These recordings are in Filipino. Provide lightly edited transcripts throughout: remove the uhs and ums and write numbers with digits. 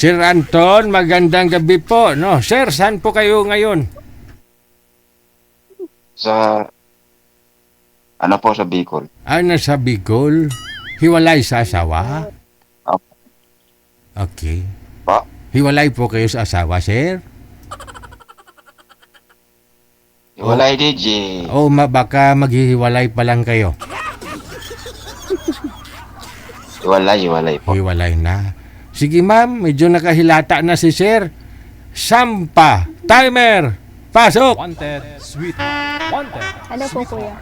Sir Anton, magandang gabi po. No, sir, saan po kayo ngayon? Sa, ano po, sa Bicol. Nasa Bicol. Hiwalay sa asawa? Opo. Okay. Pa, Hiwalay po kayo sa asawa, sir? Iwalay DJ. O baka maghihiwalay pa lang kayo? Iwalay po. Hiwalay na. Sige ma'am, medyo nakahilata na si sir. Sampa! Timer! Pasok! Wanted, sweet, wanted. Hello po, kuya.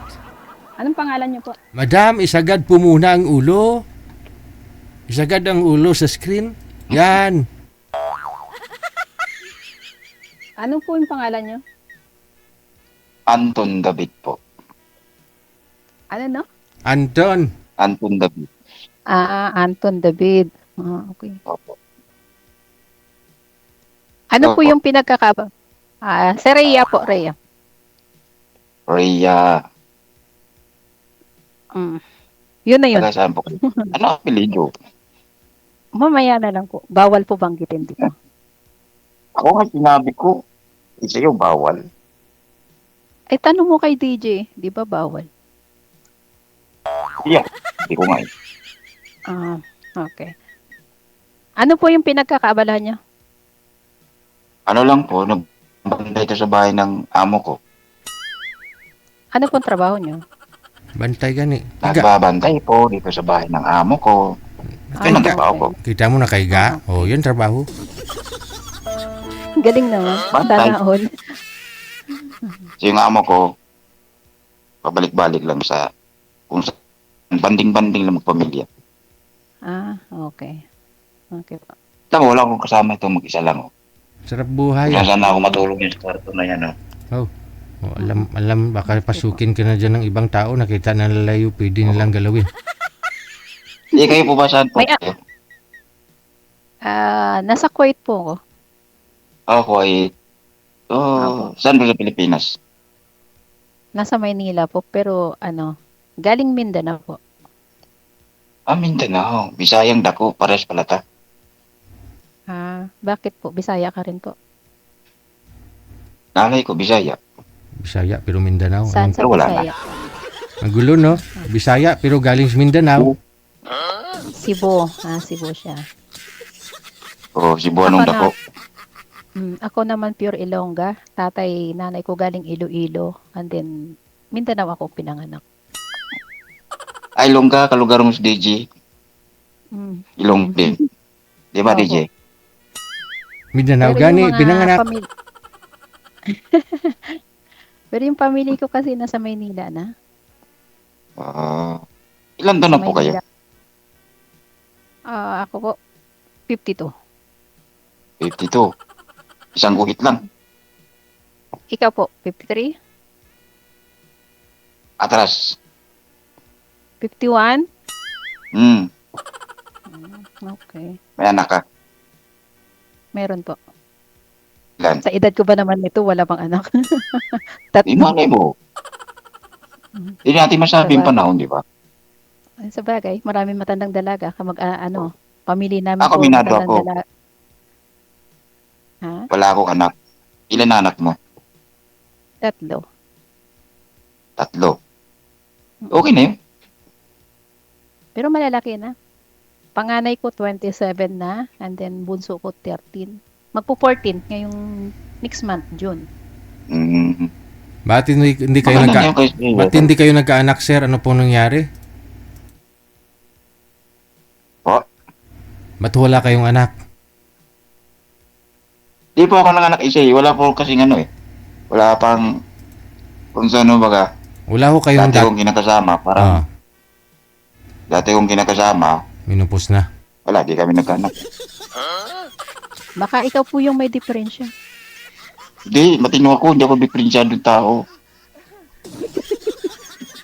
Anong pangalan niyo po? Madam, isagad po muna ang ulo. Isagad ang ulo sa screen. Yan. Ano po yung pangalan niyo? Anton David po. Ano, no? Anton. Anton David. Anton David. Okay. Opo. Ano po Opo. yung pinagkakaba? Si Rhea po, Rhea. Rhea. Yun na yun. Taga saan po kayo? Ano ang apelido? Mamaya na lang po. Bawal po banggitin dito. Ako nga sinabi ko. Sa'yo bawal. Ay, tanong mo kay DJ. Di ba bawal? Yeah. Hindi ko nga eh. Okay. Ano po yung pinagkakaabalahan niyo? Ano lang po, nagbantay ito sa bahay ng amo ko. Ano pong trabaho niyo? Bantay gani. Nagbabantay po dito sa bahay ng amo ko. Ayun ang trabaho ko. Kita mo nakaiga? Oh, yun trabaho. Galing naman. Bantay. Sana all. So yung amo ko, pabalik-balik lang sa kung sa banding-banding lang magpamilya. Okay. Okay po. Tama, wala akong kasama ito, mag-isa lang. Oh. Sarap buhay. Kaya sana ako matulog yun sa kwarto na yan. Oh. Oh, alam, baka pasukin ka na dyan ng ibang tao, nakita na lalayo, pwede nilang galawin. Hindi kayo po ba saan po? May- Nasa Kuwait po ako. Ako ay, saan po sa Pilipinas? Nasa Maynila po, pero galing Mindanao po. Mindanao. Bisayang dako, pares pala ta. Bakit po? Bisaya ka rin po. Nanay ko, Bisaya. Bisaya, pero Mindanao. Saan sa pero wala Bisaya? Magulo, no? Bisaya, pero galing sa Mindanao. Cebu. Cebu siya. Cebuanong Ako na. dako. Ako naman pure Ilongga. Nanay ko galing Iloilo. And then, Mindanao ako pinanganak. Ay, Ilongga, kalugarong sa DJ. Ilong din. Di ba, Opo. DJ? Mindanao, Pero gani, yung mga pinanganak. Pero yung pamilya ko kasi nasa Maynila na. Ilan taon na po kayo? Ako po, 52. 52. Isang guhit lang. Ikaw po, 53? Atras. 51? Okay. May anak ka. Meron po. Ilan? Sa edad ko ba naman nito, wala pang anak? Di malay mo. Hindi natin masabi yung panahon, di ba? Sa bagay, maraming matandang dalaga. Pamilya namin Ako, po, minado matandang ako. dalaga. Ha? Wala akong anak. Ilan na anak mo? 3. 3. Okay na yun. Pero malalaki na. Panganay ko 27 na, and then bunso ko 13. Magpo-14 ngayong next month, June. Ba't hindi kayo Maganda yun kayo. Ba't hindi kayo nagkaanak, sir? Ano pong nangyari? Po? Ba't wala kayong anak? Di po ako nanganak isa eh. Wala po kasing ano eh. Wala pang kung saan baga. Wala ko kayong Dati kong kinakasama. Parang dati kong kinakasama. minupos na. Wala, di kami nagkaanak. Baka ikaw po yung may diferensya. Hindi, matino ako. Hindi ako diferensyadong tao.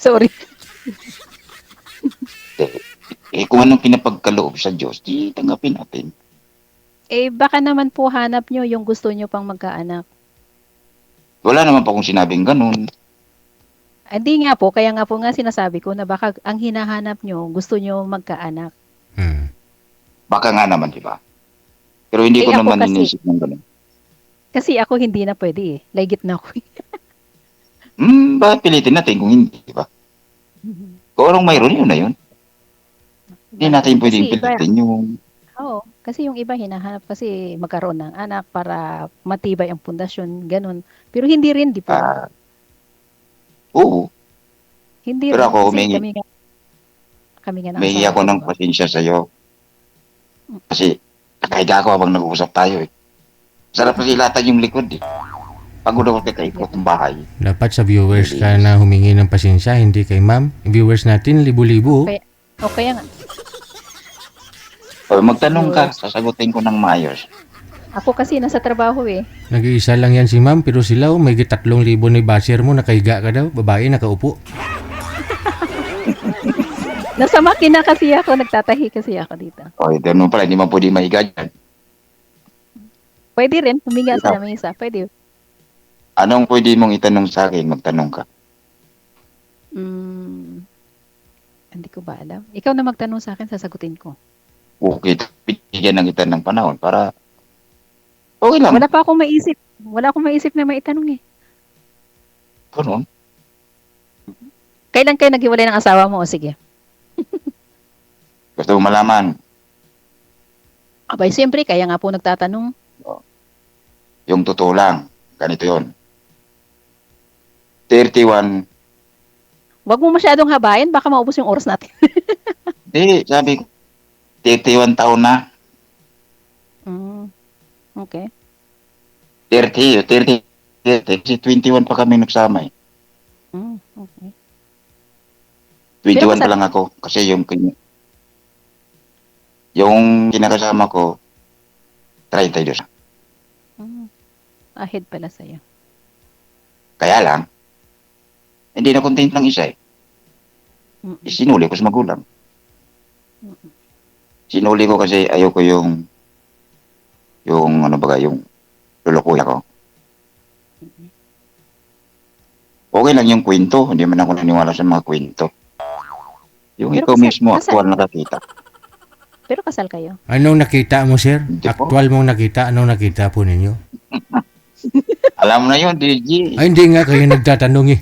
Sorry. Kung anong pinapagkaloob sa Diyos, di tanggapin natin. Baka naman po hanap nyo yung gusto nyo pang magkaanak. Wala naman pa akong sinabing ganun. Hindi nga po, kaya nga po nga sinasabi ko na baka ang hinahanap nyo, gusto nyo magkaanak. Baka nga naman, di ba? Pero hindi ko ako naman kasi, inisip ng ganun. kasi ako hindi na pwede eh. Laigit na ako. Bakit pilitin natin kung hindi, di ba? Kung anong mayroon, yun na yun. Hindi natin pwedeng Kasi iba, pilitin yung, oo, kasi yung iba hinahanap kasi magkaroon ng anak para matibay ang pundasyon, ganun. Pero hindi rin, di ba? oo. Hindi Pero rin, ako, kasi kami nga ng may asawa ako ko, di ng ba? pasensya sa'yo. Kasi, nakahiga ako habang nag-uusap tayo eh. Sarap kasi ilatag yung likod eh. Pagod ako kakaikot ng bahay. Dapat sa viewers ka na humingi ng pasensya, hindi kay ma'am. Yung viewers natin, libo-libo. Kaya, o kaya nga, O, magtanong ka, Viewers. sasagutin ko ng maayos. ako kasi nasa trabaho eh. Nag-iisa lang yan si ma'am, pero sila, may 3,000 na basher mo, nakahiga ka daw. Babae, nakaupo. Nasa makina kasi ako, nagtatahi kasi ako dito. O, ito naman pala, hindi man pwede mahiga dyan. Pwede rin, humiga sa Ikaw. lamesa. Pwede. Anong pwede mong itanong sa akin? Magtanong ka. Hindi ko ba alam. Ikaw na magtanong sa akin, sasagutin ko. Okay, bigyan ng kita ng panahon para okay lang. Wala pa akong maisip. Wala akong maisip na maitanong eh. Ganun. Kailan kayo naghiwalay ng asawa mo? O sige. Gusto mo malaman, Abay, siyempre, kaya nga po nagtatanong. yung totoo lang, ganito yon. 31, Huwag mo masyadong habayan, baka maubos yung oras natin. sabi ko, 31 taon na. Okay. 30, kasi 21 pa kami nagsama eh. Okay. 21 Pero pa lang ako kasi yung kinakasama ko 32. Ahead pala sa'yo. Kaya lang hindi na content ng isa eh. Sinuli ko sa magulang. Sinuli ko kasi ayoko yung ano baga yung lulukuya ko. Okay lang yung kwento, hindi man ako naniwala sa mga kwento. Yung Pero ikaw kasi- mismo kasi- aktual nakakita. Pero kasal kayo. Anong nakita mo, sir? Hindi po. Aktual mong nakita, anong nakita po ninyo? Alam mo na yun, DJ. Ay, hindi nga kayo nagtatanong eh.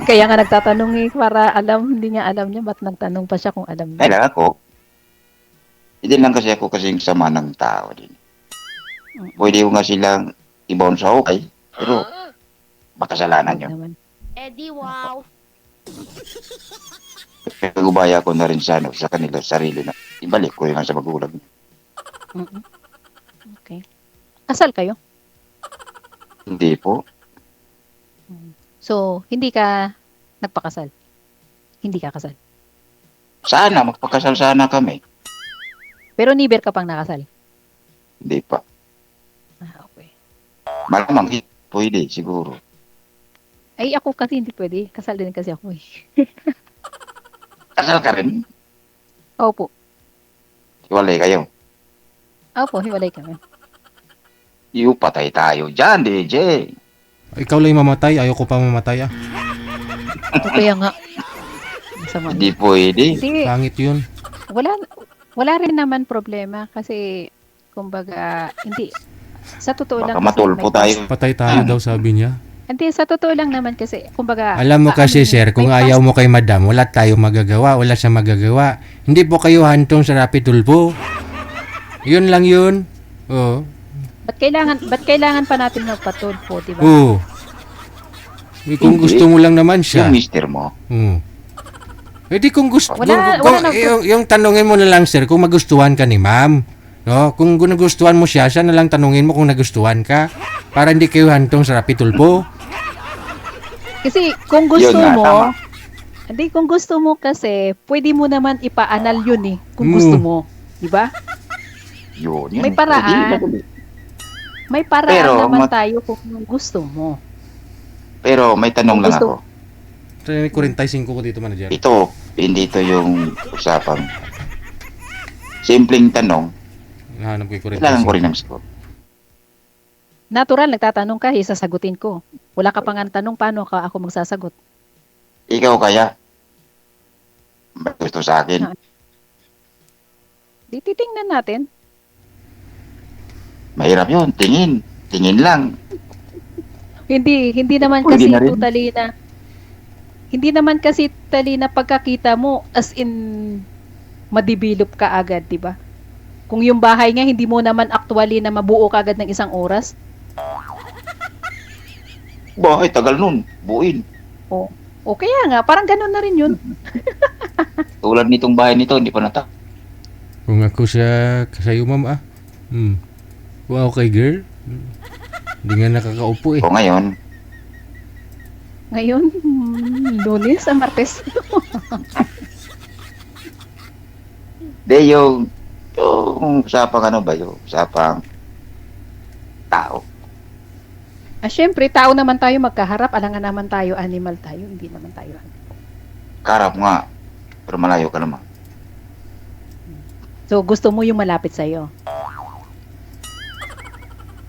Kaya nga nagtatanong eh, para alam, hindi niya alam niya, ba't nagtanong pa siya kung alam niya? Kaya ako, hindi lang kasi ako kasing sama ng tao din. Pwede ko nga silang ibaon sa okay, pero makasalanan yun. Naman. Eddie, wow. Nagubaya ko na rin sa kanila sarili na ibalik ko yung sa magulang. Okay. Kasal kayo? Hindi po. So, hindi ka nagpakasal? Hindi ka kasal? Sana, magpakasal sana kami. Pero never ka pang nakasal? Hindi pa. Okay. Malamang pwede, siguro. Ay, ako kasi hindi pwede. Kasal din kasi ako eh. Kasal ka rin? Opo. Hiwalay kayo. Opo, hiwalay kami. Patay tayo dyan, DJ. Ikaw lang yung mamatay, ayoko pa mamatay ah. O kaya nga. Masama. Hindi pwede. Hindi, Pangit yun. wala rin naman problema kasi kumbaga, hindi. Sa totoo lang Baka matulpo tayo. Patay tayo daw sabi niya. Hindi, sa totoo lang naman kasi, kumbaga... Alam mo kasi sir, kung may ayaw mo kay madam, wala tayong magagawa, wala siyang magagawa. Hindi po kayo hantong sa Rapi Tulpo. Yun lang yun. Oo. Ba't kailangan pa natin magpatulpo, di ba? Oo. Eh, kung Hindi. gusto mo lang naman siya. Yung mister mo. Oo. Eh di kung gusto, Wala nang- yung tanungin mo na lang sir, kung magustuhan ka ni ma'am. No? Kung nagustuhan mo siya, siya na lang tanungin mo kung nagustuhan ka. Para hindi kayo hantong sa Rapi Tulpo. Kasi kung gusto Yun nga, mo, tama. hindi, kung gusto mo kasi, pwede mo naman ipa-anal yun eh, kung Mm. gusto mo. Di ba? Yun. May paraan. Pwede. May paraan Pero, naman tayo kung gusto mo. Pero may tanong lang Gusto- ako. 45 ko dito manager. Ito, hindi ito yung usapang. Simpleng tanong, Nahanap ko yung kailangan ko 45. rin ng sagot. Natural, nagtatanong ka, sasagutin ko. Wala ka pang tanong, paano ka ako magsasagot? Ikaw kaya? May gusto sa akin? Di titingnan natin. Mahirap yun. Tingin. Tingin lang. Hindi naman Pwede kasi na rin. totally na hindi naman kasi totally na pagkakita mo as in madibilop ka agad, 'di ba? Kung yung bahay nga hindi mo naman actually na mabuo ka agad ng isang oras. Bahay, tagal nun. Buuin. O kaya nga, parang ganun na rin 'yun. Tulad nitong bahay nito, hindi pa nata. Kung ako sa'yo, ma'am, Wow, okay, girl. Hindi nga nakakaupo eh. O ngayon, Ngayon, Lunes a Martes. yung usapang ano ba yung usapang tao. Syempre, tao naman tayo magkaharap, alangan naman tayo, animal tayo, hindi naman tayo. Karap nga. Pero malayo ka naman. So, gusto mo yung malapit sa'yo.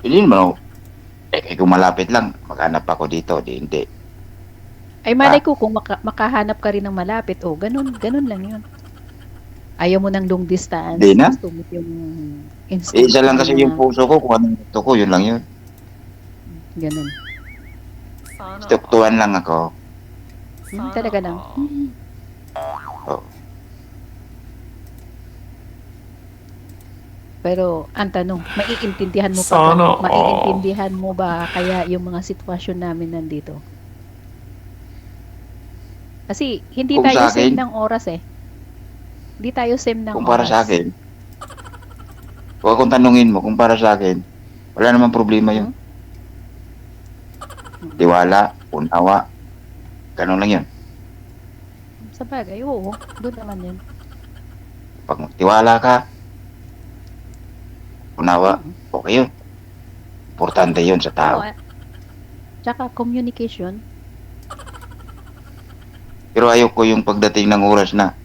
Hindi naman ako. Kung malapit lang, maghanap ako dito. Hindi. Ay, malay ko kung makahanap ka rin ng malapit, ganun lang yun. Ayaw mo ng long distance. Di na. Gusto mo yung instant. Isa lang kasi yung puso ko, kung anong gusto ko, yun lang yun. Ganun. Stuktuan lang ako. Talaga lang. Oh. Pero, ang tanong, maiintindihan mo pa ba? Maiintindihan mo ba kaya yung mga sitwasyon namin nandito? Kasi, hindi Kung tayo sa akin- same ng oras eh. Hindi tayo same ng Kung oras. para sa akin, huwag kung tanungin mo, kung para sa akin, wala namang problema yun. Tiwala, unawa, ganun lang yun. Sa bagay, oo. Doon naman yun. Pag magtiwala ka, unawa, okay yun. Importante yun sa tao. Oo, tsaka communication. Pero ayoko yung pagdating ng oras na,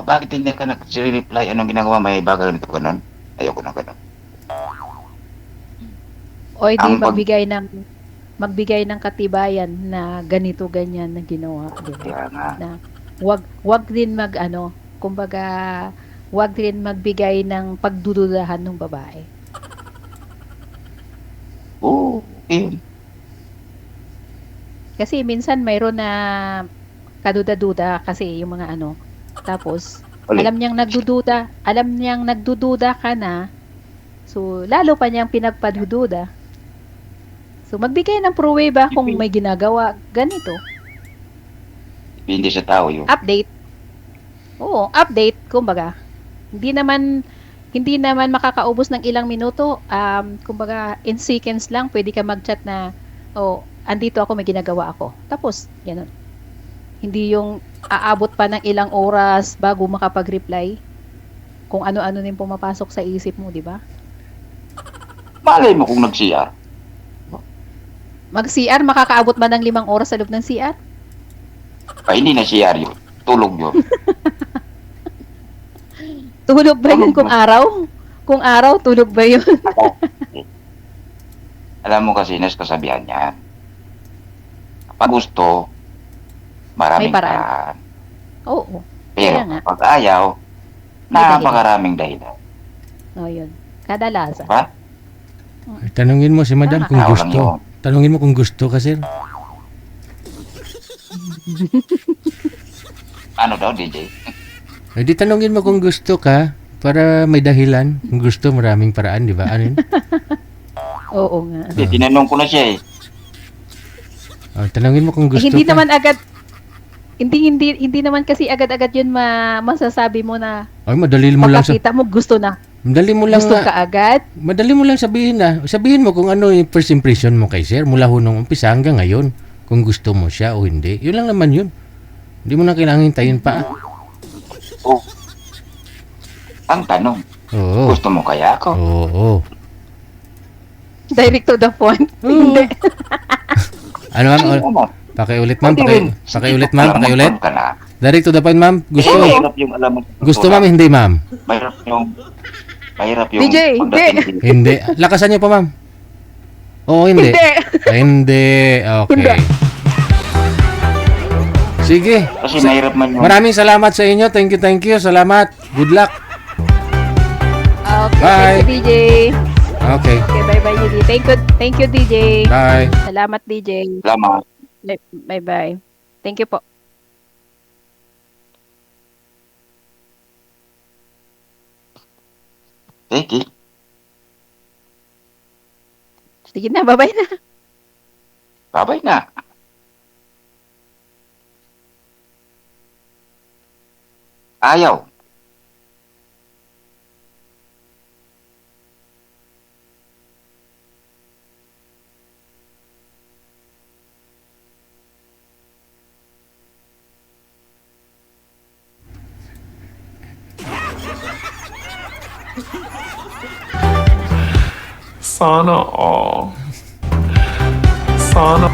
bakit hindi ka nag-reply? Anong ginagawa? May bagal ganito, ganun. Ayoko na ganun. O di Ang magbigay ng katibayan na ganito ganyan na ginawa, di ba? Kaya nga, Na wag din kumbaga wag din magbigay ng pagdududahan ng babae. okay yun. Kasi minsan mayroon na kaduda-duda kasi yung mga tapos Ulit. alam niyang nagdududa ka na, so lalo pa niyang pinagpadududa. So magbigay ng pruweba kung may ginagawa ganito. Hindi sa tao yun. Update. Oo, update kumbaga. Hindi naman makakaubos ng ilang minuto. Kumbaga in seconds lang pwede ka mag-chat na andito ako, may ginagawa ako. Tapos, ganun. Hindi yung aabot pa ng ilang oras bago makapag-reply. Kung ano-ano din pumapasok sa isip mo, di ba? Malay mo kung nag-CR. Mag-CR, makakaabot man ng 5 oras sa loob ng CR? Hindi na CR yun. Tulog yun. Tulog ba yun kung araw? Kung araw, tulog ba yun? Alam mo kasi, Nes, kasabihan niya. Kapag gusto, maraming May paraan. paraan. Oo. Pero Kaya nga. pag ayaw, May napakaraming dahilan. Yun. Kadalasan. Diba? Tanungin mo si madam kung Tao lang gusto. yun. Tanungin mo kung gusto kasi. Ano daw, DJ? Di tanungin mo kung gusto ka para may dahilan. Kung gusto, maraming paraan, di ba? Ano yun? Oo nga. Hindi, tinanong ko na siya eh. Tanungin mo kung gusto Hindi ka. naman agad hindi naman kasi agad-agad yun masasabi mo na Ay, madali mo lang pagkakita mo gusto na. madali mo lang Gusto ka agad. madali mo lang sabihin na. Sabihin mo kung ano yung first impression mo kay sir mula ho nung umpisa hanggang ngayon. Kung gusto mo siya o hindi. Yun lang naman yun. Hindi mo na kailangan hintayin pa. Oh. Ang tanong, Oo. gusto mo kaya ako? Oo. Direct to the point. Hindi. Ano ma'am? Ano? Pakiulit ma'am. Hindi rin. Pakiulit ma'am. Alam mo, Pakiulit. ka na. Direct to the point ma'am. Gusto. Mahirap yung alam mo. Gusto ma'am, hindi ma'am. Mahirap yung DJ, pagdating. Hindi. Lakasan niyo pa ma'am. Oo, hindi. Hindi. Hindi. Okay. Hindi. Sige. Kasi mahirap man yung... Maraming salamat sa inyo. Thank you. Salamat. Good luck. Okay, Bye. thank you, DJ. Okay. Okay, bye-bye, DJ. Thank you, DJ. Bye. Salamat, DJ. Salamat. Bye-bye. Thank you po. Thank you. Sige na, bye-bye na. Babay na. Ayaw. Sana all. Sana